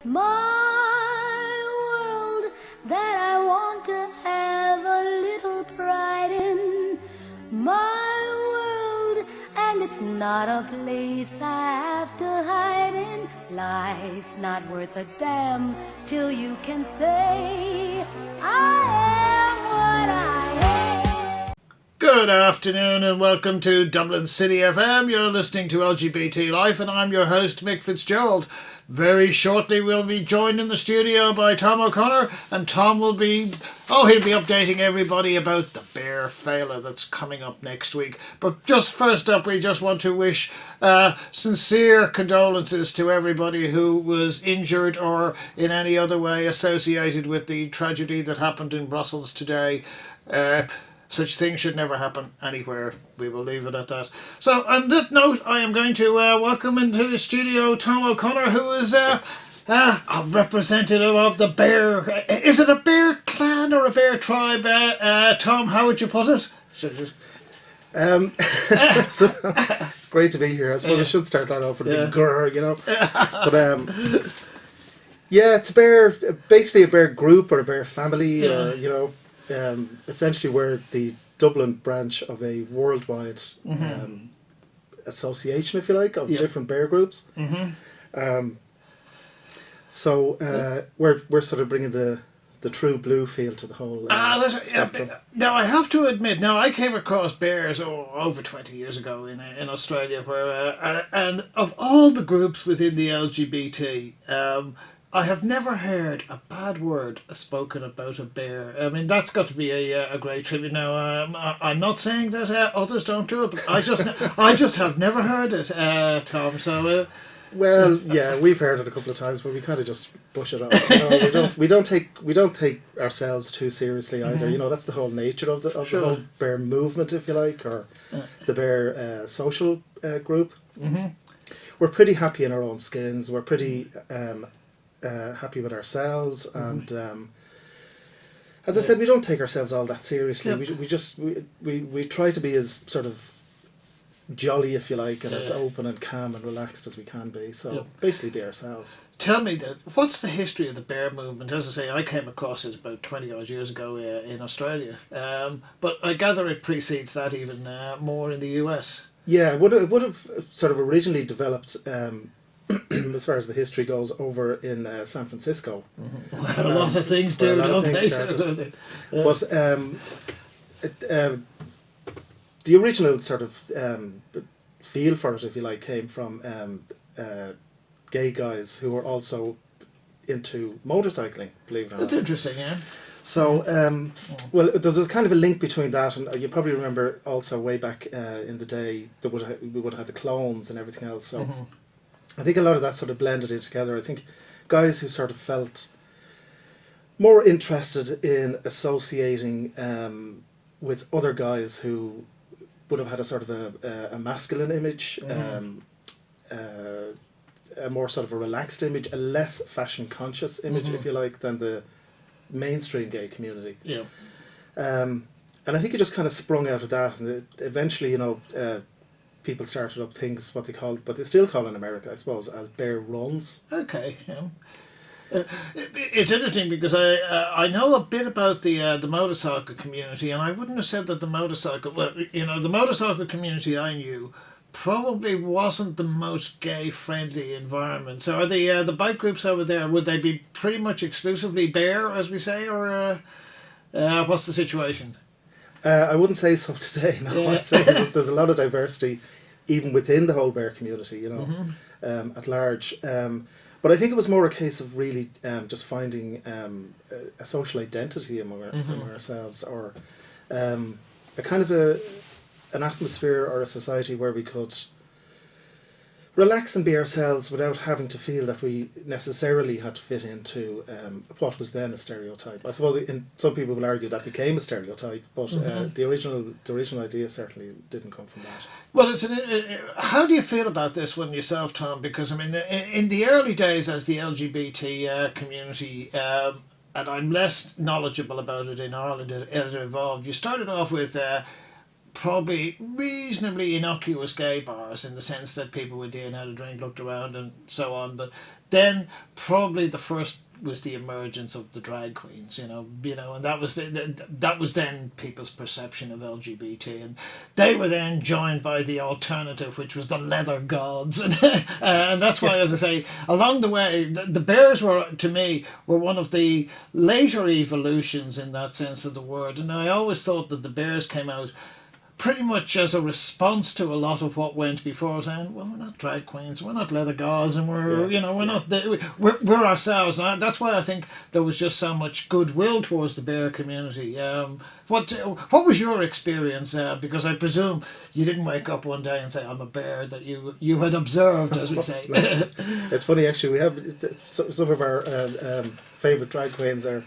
My world that I want to have a little pride in. My world, and it's not a place I have to hide in. Life's not worth a damn till you can say I am what I am. Good afternoon and welcome to Dublin City FM. You're listening to LGBTlife and I'm your host Mick Fitzgerald. Very shortly we'll be joined in the studio by Tom O'Connor, and Tom will be, he'll be updating everybody about the Bear Féile that's coming up next week. But just first up, we just want to wish sincere condolences to everybody who was injured or in any other way associated with the tragedy that happened in Brussels today. Such things should never happen anywhere. We will leave it at that. So, on that note, I am going to welcome into the studio Tom O'Connor, who is a representative of the Bear. Is it a Bear clan or a Bear tribe? Tom, how would you put it? So, it's great to be here. I suppose I should start that off with a big grr, you know. But yeah, it's a bear, basically a bear group or a bear family, you know. Essentially, we're the Dublin branch of a worldwide association, if you like, of different bear groups. So we're sort of bringing the true blue feel to the whole spectrum. Now, I have to admit, I came across bears over 20 years ago in Australia, where and of all the groups within the LGBT. I have never heard a bad word spoken about a bear. I mean, that's got to be a great tribute. Now, I'm not saying that others don't do it, but I just have never heard it, Tom. So, well, yeah, we've heard it a couple of times, but we kind of just brush it off. You know, we don't take ourselves too seriously either. You know, that's the whole nature of the whole bear movement, if you like, or the bear social group. We're pretty happy in our own skins. We're pretty happy with ourselves, and as I said, we don't take ourselves all that seriously. We try to be as sort of jolly, if you like, and as open and calm and relaxed as we can be. So basically be ourselves. Tell me, what's the history of the bear movement? As I say, I came across it about 20 odd years ago in Australia, but I gather it precedes that even more in the US. Yeah, it would have sort of originally developed as far as the history goes, over in San Francisco. Well, a lot of things do, don't they? But the original sort of feel for it, if you like, came from gay guys who were also into motorcycling, believe it or not. That's interesting, yeah. So, well, there's kind of a link between that, and you probably remember also way back in the day that we would have the clones and everything else. So, I think a lot of that sort of blended in together. I think guys who sort of felt more interested in associating with other guys who would have had a sort of a masculine image, a more sort of a relaxed image, a less fashion conscious image, if you like, than the mainstream gay community. Yeah. And I think it just kind of sprung out of that, and eventually, you know, people started up things, what they still call in America, I suppose, as bear runs. Okay, yeah. It's interesting because I know a bit about the motorcycle community, and I wouldn't have said that the motorcycle community I knew probably wasn't the most gay friendly environment. So are the bike groups over there, would they be pretty much exclusively bear, as we say, or what's the situation? I wouldn't say so today. No, I'd say there's a lot of diversity, even within the whole bear community, you know, at large. But I think it was more a case of really just finding a social identity among ourselves, or a kind of an atmosphere or a society where we could relax and be ourselves without having to feel that we necessarily had to fit into what was then a stereotype. I suppose some people will argue that became a stereotype, but the original idea certainly didn't come from that. Well, how do you feel about this one yourself, Tom? Because I mean, in the early days as the LGBT community, and I'm less knowledgeable about it in Ireland as it evolved, you started off with probably reasonably innocuous gay bars, in the sense that people would have a drink, looked around and so on, but then probably the first was the emergence of the drag queens, and that was that was then people's perception of LGBT, and they were then joined by the alternative, which was the leather gods, and that's why, as I say, along the way, the bears were, to me, were one of the later evolutions in that sense of the word, and I always thought that the bears came out pretty much as a response to a lot of what went before, saying, well, we're not drag queens, we're not leather gauze, and we're not, we're ourselves. And that's why I think there was just so much goodwill towards the bear community. What was your experience? Because I presume you didn't wake up one day and say, I'm a bear, that you had observed, as we say. It's funny, actually, we have some of our favourite drag queens are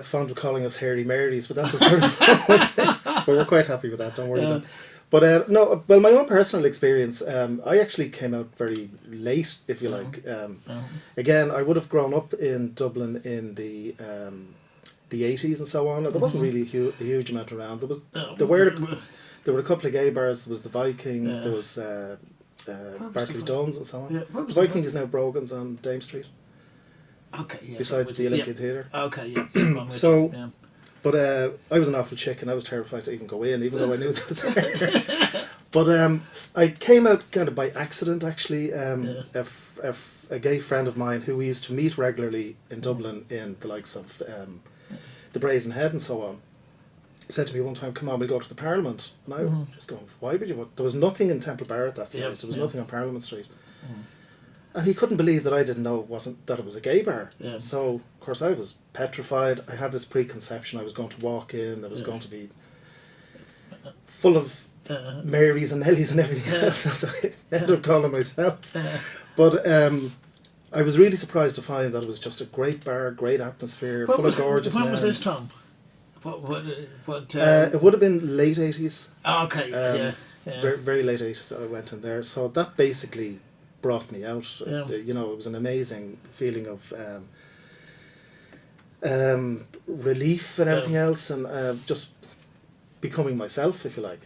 fond of calling us hairy Marys, but that was sort of one thing. But we're quite happy with that, don't worry about it. But no, well, my own personal experience, I actually came out very late, if you like. Again, I would have grown up in Dublin in the 80s and so on. There wasn't really a huge amount around. There were a couple of gay bars. There was the Viking. There was Barclay Dunn's and so on. The Viking is now Brogan's on Dame Street. Okay, yeah. Beside the Olympian Theatre. Okay, yeah. So, but I was an awful chick, and I was terrified to even go in, even though I knew that was there. But I came out kind of by accident, actually. A gay friend of mine who we used to meet regularly in Dublin in the likes of the Brazen Head and so on, said to me one time, come on, we'll go to the Parliament. And I was going, why would you? There was nothing in Temple Bar at that stage. There was nothing on Parliament Street. And he couldn't believe that I didn't know it was a gay bar. Yeah. So, of course, I was petrified. I had this preconception I was going to walk in. I was going to be full of Marys and Nellies and everything else. So I ended up calling myself. But I was really surprised to find that it was just a great bar, great atmosphere, full of gorgeous men. When was this, Tom? It would have been late 80s. Oh, okay, Very, very late 80s I went in there. So that basically brought me out. It was an amazing feeling of relief and everything else, and just becoming myself, if you like.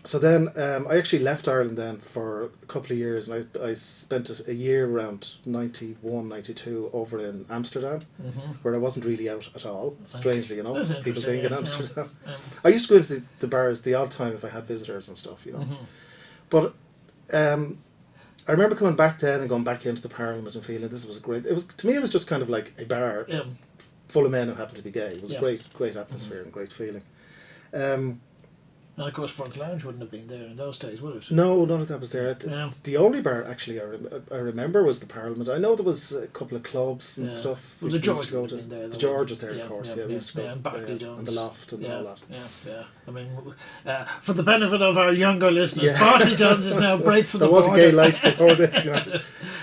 So then I actually left Ireland then for a couple of years, and I spent a year around 91, 92 over in Amsterdam, where I wasn't really out at all, strangely enough, people think in Amsterdam. I used to go into the bars the odd time if I had visitors and stuff, But I remember coming back then and going back into the Parliament and feeling this was great. To me it was just kind of like a bar full of men who happened to be gay. It was a great atmosphere and great feeling. And of course Front Lounge wouldn't have been there in those days, would it? No, none of that was there. The only bar actually I remember was the Parliament. I know there was a couple of clubs and stuff. Well, the George would have been there. The George was there, of course. We used to go and Barclay Dunn's. And the Loft and all that. Yeah. I mean, for the benefit of our younger listeners, Barclay Dunn's is now break for the border. border. There was a gay life before this,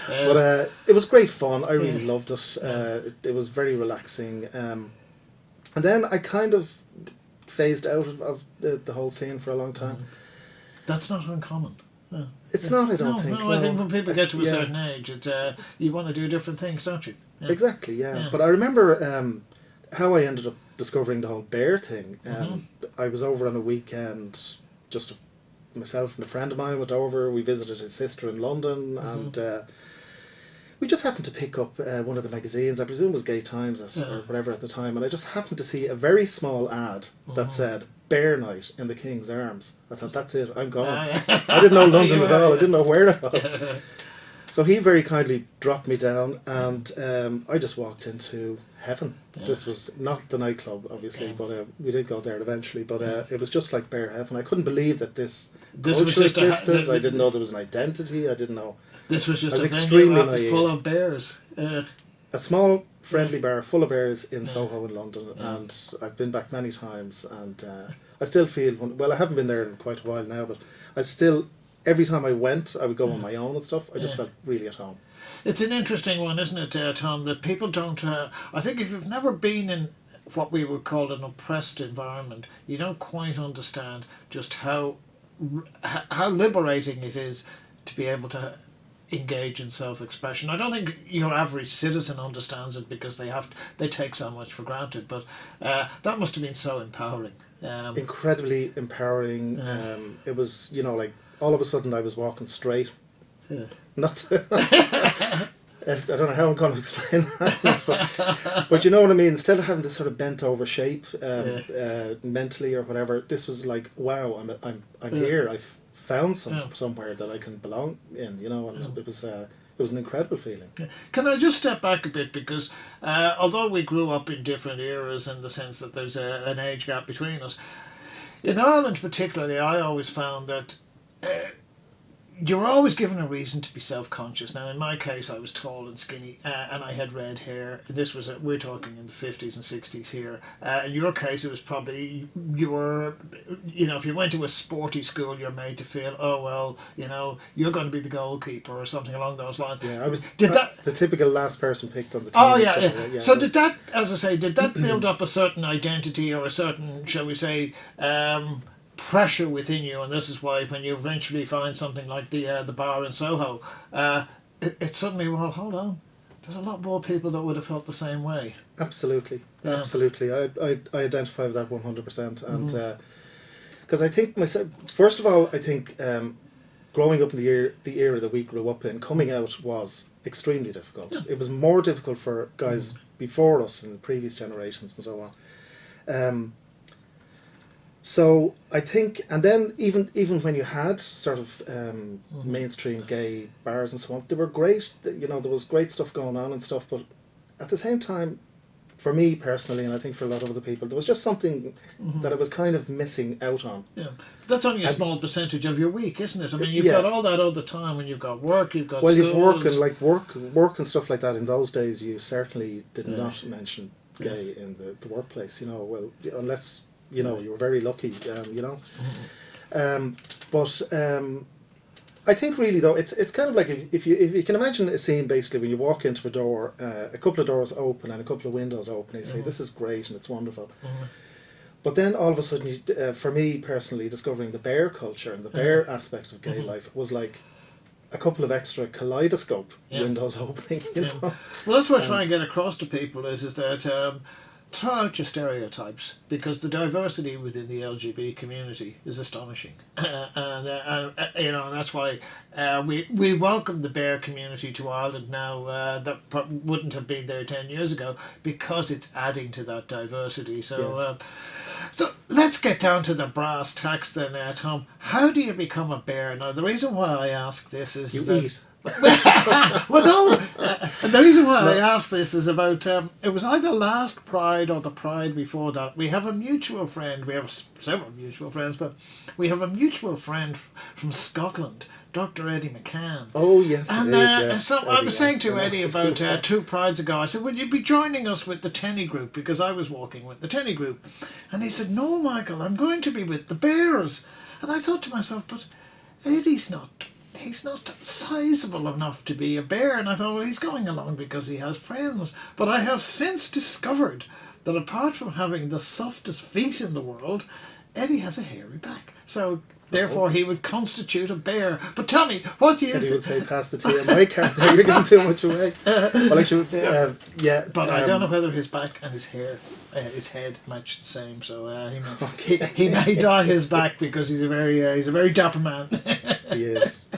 But it was great fun. I really loved it. It was very relaxing. And then I kind of phased out of the whole scene for a long time. That's not uncommon. It's not, I don't think. No, I think when people get to a certain age, you want to do different things, don't you? Exactly, But I remember how I ended up discovering the whole bear thing. I was over on a weekend, just myself and a friend of mine went over. We visited his sister in London, and we just happened to pick up one of the magazines, I presume it was Gay Times or whatever at the time, and I just happened to see a very small ad that said Bear Night in the King's Arms. I thought, that's it, I'm gone. I didn't know London at all, I didn't know where it was. So he very kindly dropped me down, and I just walked into heaven. This was not the nightclub, obviously, but we did go there eventually, but it was just like bear heaven. I couldn't believe that this culture existed. I didn't know there was an identity. I didn't know. This was just a venue full of bears. A small, friendly bar full of bears in Soho in London, and I've been back many times, and I still feel, I haven't been there in quite a while now, but I still, every time I went, I would go on my own and stuff, I just felt really at home. It's an interesting one, isn't it, Tom, that people don't, I think if you've never been in what we would call an oppressed environment, you don't quite understand just how liberating it is to be able to engage in self-expression. I don't think your average citizen understands it because they take so much for granted, but that must have been so empowering. Incredibly empowering. It was, like all of a sudden I was walking straight not. I don't know how I'm going to explain that, but you know what I mean. Instead of having this sort of bent over shape, mentally or whatever, this was like, wow, I'm here. I've found somewhere that I can belong in. You know, and it was an incredible feeling. Yeah. Can I just step back a bit, because although we grew up in different eras in the sense that there's an age gap between us, in Ireland particularly, I always found that you were always given a reason to be self-conscious. Now, in my case, I was tall and skinny, and I had red hair. This was we're talking in the 50s and 60s here. In your case, it was probably you were, if you went to a sporty school, you're made to feel, oh well, you're going to be the goalkeeper or something along those lines. Yeah, I was the typical last person picked on the team. Oh yeah. So did that, as I say, did that build up a certain identity or a certain, shall we say, pressure within you? And this is why when you eventually find something like the bar in Soho, it suddenly, well, hold on, there's a lot more people that would have felt the same way. Absolutely. I identify with that 100%, and because I think myself, first of all, I think growing up in the era that we grew up in, coming out was extremely difficult. It was more difficult for guys before us in the previous generations and so on. So I think, and then even when you had sort of mainstream gay bars and so on, they were great. There was great stuff going on and stuff. But at the same time, for me personally, and I think for a lot of other people, there was just something that I was kind of missing out on. Yeah, that's only a small percentage of your week, isn't it? I mean, you've got all that other time when you've got work, you've got schools. You've work and stuff like that. In those days, you certainly did not mention gay in the workplace. Unless. You were very lucky, but I think really though it's kind of like if you can imagine a scene basically when you walk into a door, a couple of doors open and a couple of windows open, and you say this is great and it's wonderful, but then all of a sudden, for me personally, discovering the bear culture and the bear aspect of gay life was like a couple of extra kaleidoscope windows opening. Well, that's what I'm trying to get across to people is that. Throw out your stereotypes, because the diversity within the LGBT community is astonishing, and that's why we welcome the bear community to Ireland now that wouldn't have been there 10 years ago, because it's adding to that diversity. So, so let's get down to the brass tacks then, Tom. How do you become a bear? Now, the reason why I ask this is eat. Well, no. The reason why I ask this is about it was either last Pride or the Pride before that. We have a mutual friend. We have several mutual friends, but we have a mutual friend from Scotland, Dr. Eddie McCann. Oh yes, and so Eddie, I was saying to Eddie about 2 Prides ago. I said, "Would you be joining us with the Tenny group?" Because I was walking with the Tenny group, and he said, "No, Michael, I'm going to be with the Bears." And I thought to myself, but Eddie's not. He's not sizable enough to be a bear. And I thought, well, he's going along because he has friends. But I have since discovered that apart from having the softest feet in the world, Eddie has a hairy back. So therefore he would constitute a bear. But tell me, what do you think? Eddie would say, pass the tea on my card there, you're giving too much away. Well, actually, But I don't know whether his back and his hair, his head match the same. So he may dye his back because he's a very dapper man. He is.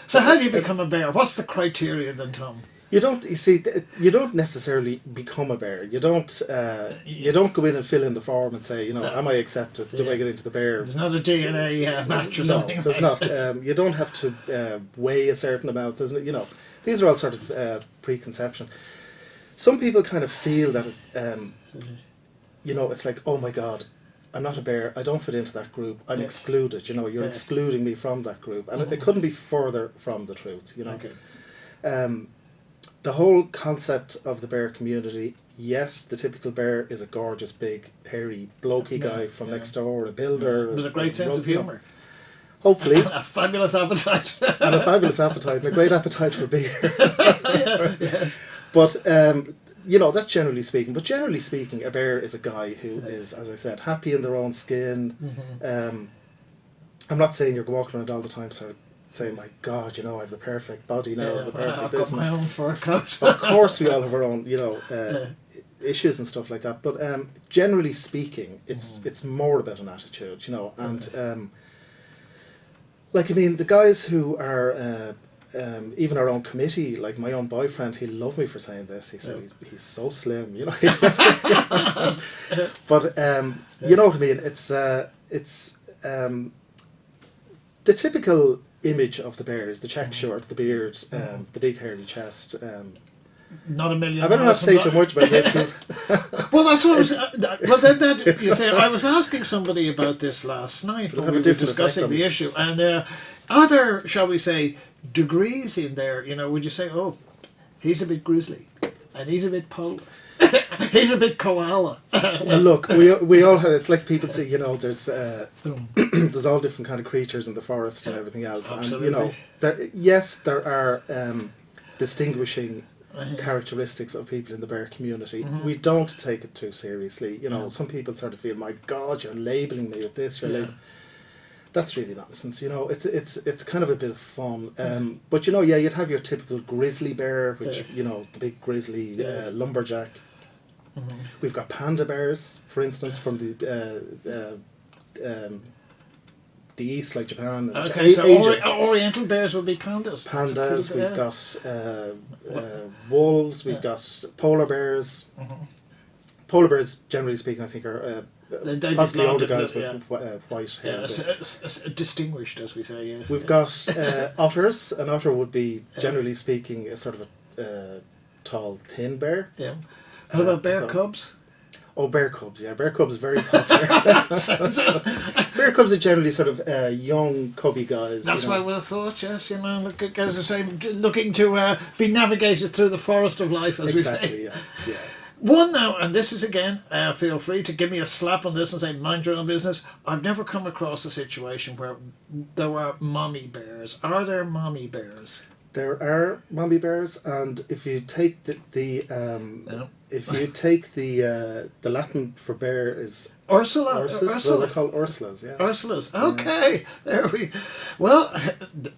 So how do you become a bear? What's the criteria then, Tom? You don't necessarily become a bear. You don't go in and fill in the form and say, am I accepted? Do I get into the bear? There's not a DNA match or something. No, there's not. You don't have to weigh a certain amount. There's these are all sort of preconception. Some people kind of feel that it's like, oh my God, I'm not a bear. I don't fit into that group. I'm excluded. You're excluding me from that group, and it couldn't be further from the truth. Okay. The whole concept of the bear community, yes, the typical bear is a gorgeous, big, hairy, blokey guy from next door, a builder. With a great sense of humour. Hopefully. And a fabulous appetite. And a fabulous appetite, and a great appetite for beer. But, that's generally speaking. But generally speaking, a bear is a guy who is, as I said, happy in their own skin. I'm not saying you're walking around all the time saying, my God, I have the perfect body now, the perfect this. I've got my own fur coat. Of course, we all have our own, issues and stuff like that. But generally speaking, it's more about an attitude, and the guys who are even our own committee, like my own boyfriend, he loved me for saying this. He said he's so slim, you know. But you know what I mean. It's the typical image of the bear is the check shirt, the beard, the big hairy chest. Not a million. I better not say too much about this. 'Cause well, that's what I was. Well, then you say I was asking somebody about this last night when we were discussing the issue, and are there, shall we say, degrees in there? You know, would you say, oh, he's a bit grizzly, and he's a bit polar, he's a bit koala? Well, look, we all have. It's like people say, you know, there's there's all different kind of creatures in the forest and everything else. Absolutely. And you know, there are distinguishing characteristics of people in the bear community. We don't take it too seriously. You know, some people sort of feel, my God, you're labelling me with this. That's really nonsense. You know, it's kind of a bit of fun. But you know, you'd have your typical grizzly bear, which you know, the big grizzly lumberjack. We've got panda bears, for instance, from the east, like Japan. And okay, so Oriental bears would be pandas. Pandas. We've got wolves. We've got polar bears. Polar bears, generally speaking, I think are possibly older guys with white hair. Distinguished, as we say. Yes. We've got otters. An otter would be, generally speaking, a sort of a tall, thin bear. Yeah. How about bear cubs? Oh, bear cubs, yeah. Bear cubs, very popular. Bear cubs are generally sort of young, cubby guys. That's what I would have thought, yes. You know, as I say, looking to be navigated through the forest of life, as we say. Exactly, yeah. One now, and this is again, feel free to give me a slap on this and say, mind your own business. I've never come across a situation where there were mommy bears. Are there mommy bears? There are mommy bears, and if you take the Latin for bear is Ursula. Well, they're called Ursulas, yeah. Ursulas. Okay, there we. Well,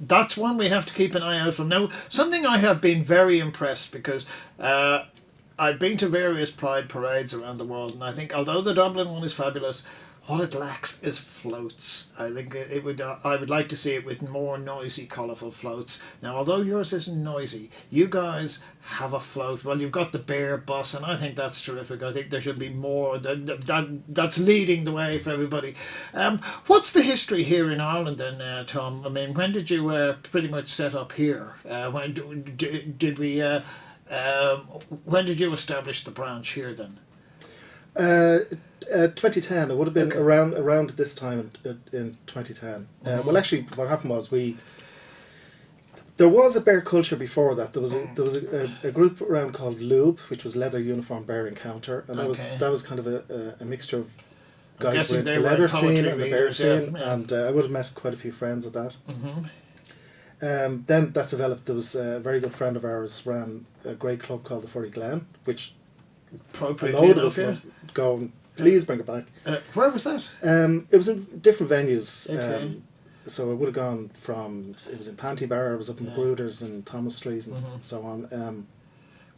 that's one we have to keep an eye out for. Now, something I have been very impressed because I've been to various Pride parades around the world, and I think although the Dublin one is fabulous, what it lacks is floats. I think it would. I would like to see it with more noisy, colourful floats. Now, although yours isn't noisy, you guys have a float. Well, you've got the bear bus, and I think that's terrific. I think there should be more. That's leading the way for everybody. What's the history here in Ireland then, Tom? I mean, when did you pretty much set up here? When did we? When did you establish the branch here then? 2010. It would have been around this time in 2010. Well, actually, what happened was there was a bear culture before that. There was a group around called Lube, which was Leather Uniform Bear Encounter, and that was kind of a mixture of guys who were into the leather scene and the bear scene, and I would have met quite a few friends at that. Then that developed. There was a very good friend of ours ran a great club called the Furry Glen, which a load of us would go and please bring it back. Where was that? It was in different venues. Okay. So it would have gone from, it was in Pantybar, it was up in Magruder's and Thomas Street and so on.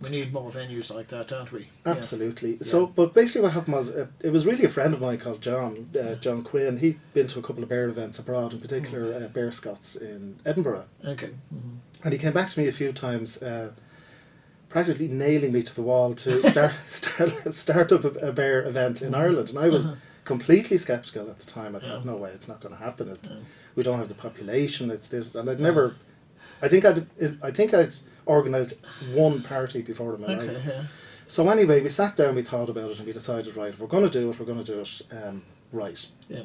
We need more venues like that, don't we? Absolutely. Yeah. So, but basically what happened was, it was really a friend of mine called John Quinn. He'd been to a couple of bear events abroad, in particular Bear Scots in Edinburgh. Okay. And he came back to me a few times, practically nailing me to the wall to start up a bear event in Ireland. And I was completely sceptical at the time. I thought, no way, it's not going to happen. We don't have the population. It's this, and I'd never. I think I'd organised one party before in my life. Yeah. So anyway, we sat down, we thought about it, and we decided, right, if we're going to do it, we're going to do it right. Yeah.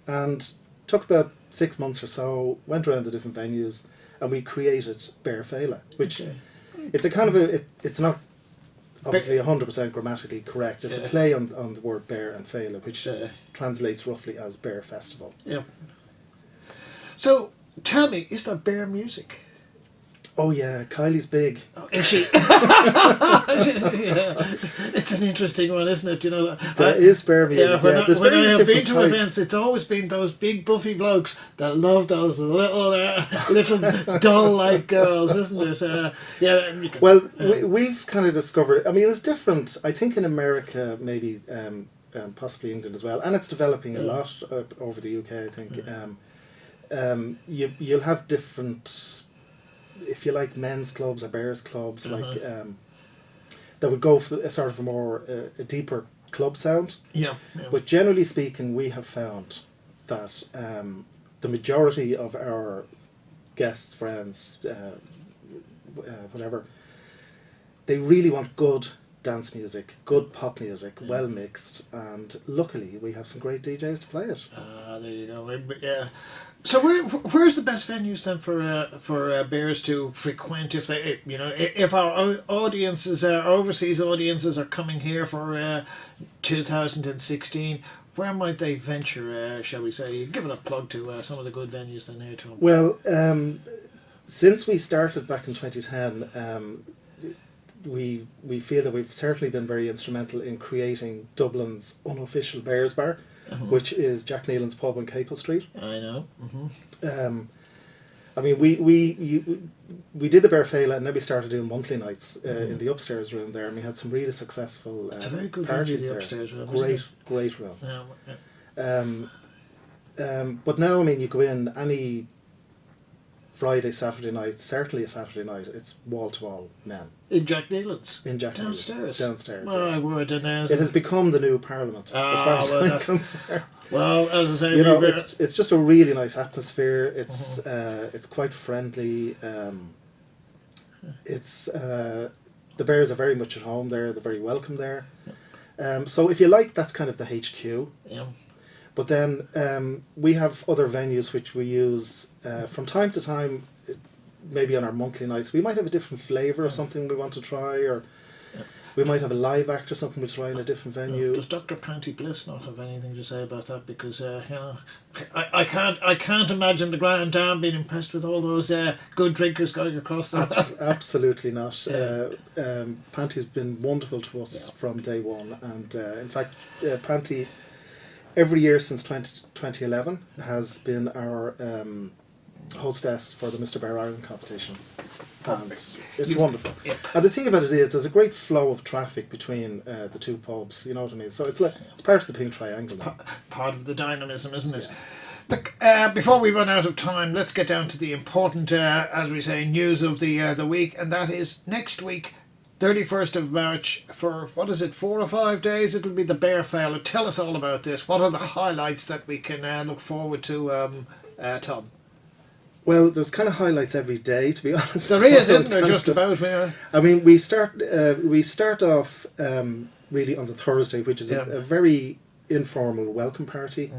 And took about 6 months or so, went around the different venues, and we created Bear Féile, which it's a kind of it's not obviously 100% grammatically correct. It's a play on the word bear and féile, which translates roughly as Bear Festival. Yeah. So tell me, is there bear music? Oh yeah, Kylie's big. Oh, is she? It's an interesting one, isn't it? You know, there is bear music. Yeah, when I have been to events, it's always been those big buffy blokes that love those little doll-like girls, isn't it? Well, we've kind of discovered. I mean, it's different. I think in America, maybe possibly England as well, and it's developing a lot over the UK. I think you'll have different if you like, men's clubs or bears clubs, like that would go for a sort of a more a deeper club sound. Yeah. But generally speaking, we have found that the majority of our guests, friends, whatever, they really want good dance music, good pop music, well mixed, and luckily we have some great DJs to play it. There you go. Yeah. So where's the best venues then for bears to frequent if they, you know, if our audiences, overseas audiences are coming here for 2016? Where might they venture? Shall we say? Give it a plug to some of the good venues then here, Tom. Well, since we started back in 2010, we feel that we've certainly been very instrumental in creating Dublin's unofficial Bears Bar, which is Jack Nealon's pub on Capel Street. I know. I mean, we did the Bear Féile, and then we started doing monthly nights in the upstairs room there, and we had some really successful It's a very good parties venue, the there. upstairs room. Great room. Yeah. But now, I mean, you go in any Friday, Saturday night, certainly a Saturday night, it's wall to wall men. In Jack Nealon's? In Jack Downstairs? Downstairs. My word, and it has become the new Parliament, as far as I'm concerned. Well, as I say, you know, it's just a really nice atmosphere. It's quite friendly. The bears are very much at home there. They're very welcome there. So if you like, that's kind of the HQ. Yeah. But then we have other venues which we use from time to time. Maybe on our monthly nights, we might have a different flavour or something we want to try, or we might have a live act or something we try in a different venue. Does Dr. Panty Bliss not have anything to say about that? Because you know, I can't imagine the Grand Dam being impressed with all those good drinkers going across there. Absolutely not. Panty's been wonderful to us from day one, and in fact, Panty every year since 2011 has been our hostess for the Mr. Bear Ireland competition, and it's wonderful. Yeah. And the thing about it is, there's a great flow of traffic between the two pubs. You know what I mean? So it's part of the Pink Triangle now. Part of the dynamism, isn't it? Look, before we run out of time, let's get down to the important, as we say, news of the week, and that is next week, 31st of March, for, what is it, 4 or 5 days, it'll be the Bear Féile. Tell us all about this. What are the highlights that we can look forward to, Tom? Well, there's kind of highlights every day, to be honest. There is, isn't there, just about? I mean, we start off really on the Thursday, which is a very informal welcome party.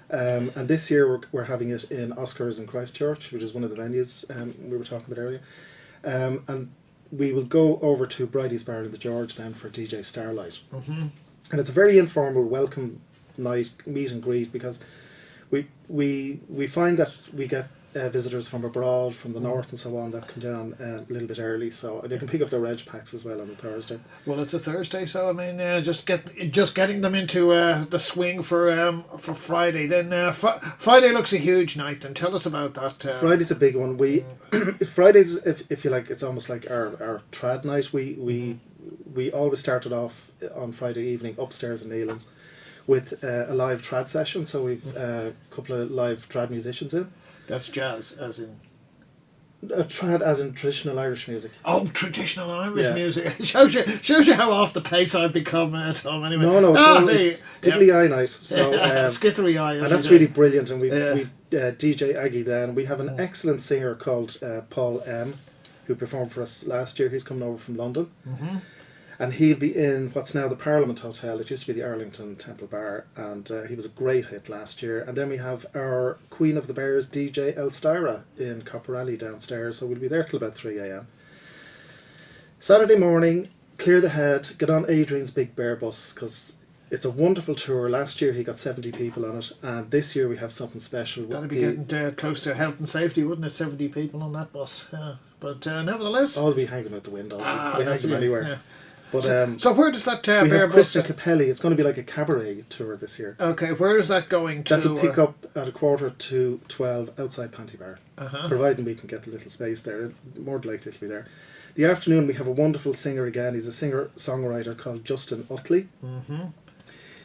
And this year we're having it in Oscars in Christchurch, which is one of the venues we were talking about earlier. And we will go over to Bridie's Bar in the George then for DJ Starlight. And it's a very informal welcome night, meet and greet, because we find that we get visitors from abroad, from the north and so on, that come down a little bit early, so they can pick up their reg packs as well on the Thursday. Well, it's a Thursday, so I mean, just getting them into the swing for Friday. Then Friday looks a huge night. Then tell us about that. Friday's a big one. Fridays, if you like, it's almost like our trad night. We always started off on Friday evening upstairs in Nealon's with a live trad session. So we've a couple of live trad musicians in. That's jazz, as in... trad as in traditional Irish music. Oh, traditional Irish music. shows you how off the pace I've become, Tom, anyway. No, it's Diddly Eye Night. So, Skithery Eye. And that's really brilliant. And we DJ Aggie then. We have an excellent singer called Paul M, who performed for us last year. He's coming over from London. And he'll be in what's now the Parliament Hotel. It used to be the Arlington Temple Bar, and he was a great hit last year. And then we have our Queen of the Bears, DJ Elstyra, in Copper Alley downstairs, so we'll be there till about 3 a.m. Saturday morning, clear the head, get on Adrian's big bear bus, because it's a wonderful tour. Last year he got 70 people on it, and this year we have something special. That'd be getting close to health and safety, wouldn't it? 70 people on that bus. But nevertheless... I'll be hanging out the window. We have them anywhere. Yeah. But, so where does that we bear have bus... Kristen Capelli. It's going to be like a cabaret tour this year. Okay, where is that going to? That'll pick up at 11:45 outside Panty Bar, providing we can get a little space there. More than likely to be there. The afternoon we have a wonderful singer again. He's a singer-songwriter called Justin Utley.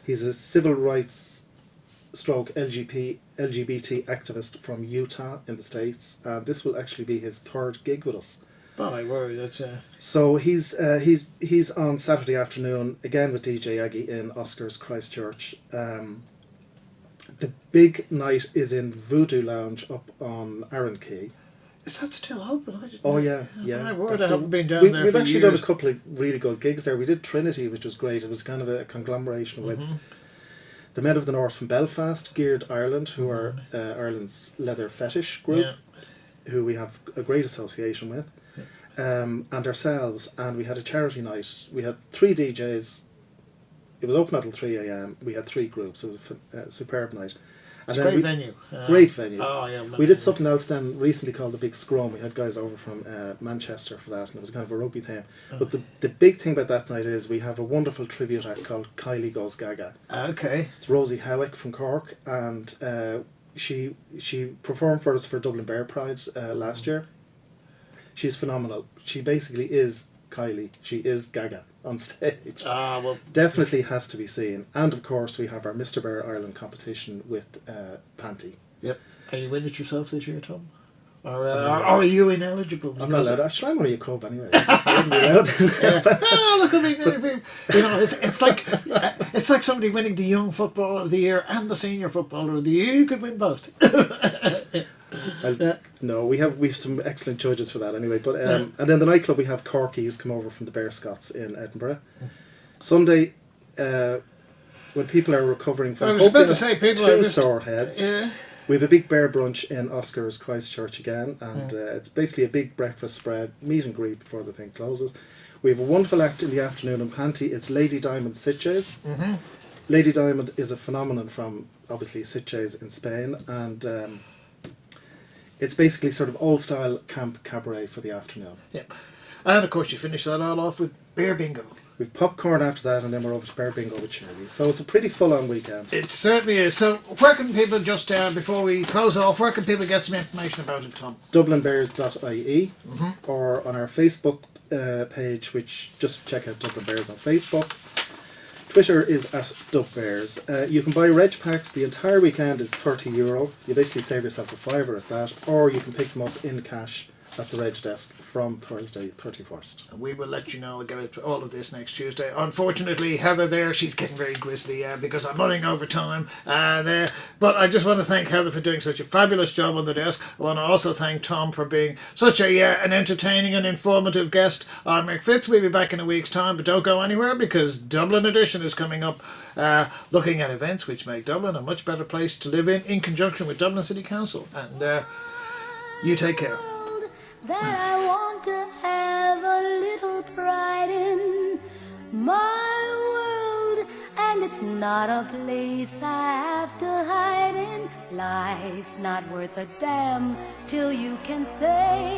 He's a civil rights stroke LGBT activist from Utah in the States. This will actually be his third gig with us. Oh my word, that's So he's on Saturday afternoon again with DJ Aggie in Oscars Christchurch. The big night is in Voodoo Lounge up on Arran Quay. Is that still open? I didn't Oh know. yeah, yeah. My word, That's I still- haven't been down there We've for actually years. done a couple of really good gigs there. We did Trinity, which was great. It was kind of a conglomeration with the Men of the North from Belfast, Geared Ireland, who are Ireland's leather fetish group, who we have a great association with, and ourselves. And we had a charity night. We had 3 DJs. It was open until 3 a.m. We had 3 groups. It was a superb night. And It's a great venue. Great venue. Oh, yeah. We did something else then recently called the Big Scrum. We had guys over from Manchester for that, and it was kind of a rugby theme. But the big thing about that night is we have a wonderful tribute act called Kylie Goes Gaga. Okay. It's Rosie Howick from Cork, and she performed for us for Dublin Bear Pride last year. She's phenomenal. She basically is Kylie. She is Gaga on stage. Well. Definitely has to be seen. And of course we have our Mr. Bear Ireland competition with Panty. Yep. Are you in it yourself this year, Tom? Or are you ineligible? I'm not allowed. Actually, I'm only a cub anyway. I wouldn't be allowed. Look, I mean, you know, it's like somebody winning the Young Footballer of the Year and the Senior Footballer of the Year. You could win both. No, we've some excellent judges for that anyway. But and then the nightclub we have Corkies come over from the Bear Scots in Edinburgh. Sunday, when people are recovering from I was about to say people are 2 just sore heads. Yeah. We have a big bear brunch in Oscars Christchurch again, and it's basically a big breakfast spread, meet and greet before the thing closes. We have a wonderful act in the afternoon in Panty. It's Lady Diamond Sitges. Lady Diamond is a phenomenon from obviously Sitges in Spain, and it's basically sort of old style camp cabaret for the afternoon. Yep. And of course you finish that all off with beer bingo. We've popcorn after that, and then we're over to Bear Bingo with Shirley. So it's a pretty full-on weekend. It certainly is. So where can people, just before we close off, where can people get some information about it, Tom? DublinBears.ie or on our Facebook page, which just check out Dublin Bears on Facebook. Twitter is @DubBears. You can buy reg packs. The entire weekend is €30. You basically save yourself a fiver at that, or you can pick them up in cash at the reg desk from Thursday 31st. And we will let you know about all of this next Tuesday. Unfortunately, Heather there, she's getting very grisly because I'm running over time. And but I just want to thank Heather for doing such a fabulous job on the desk. I want to also thank Tom for being such an entertaining and informative guest. I'm Mick Fitz. We'll be back in a week's time, but don't go anywhere because Dublin Edition is coming up, looking at events which make Dublin a much better place to live in conjunction with Dublin City Council. And you take care. That I want to have a little pride in my world, and it's not a place I have to hide in. Life's not worth a damn till you can say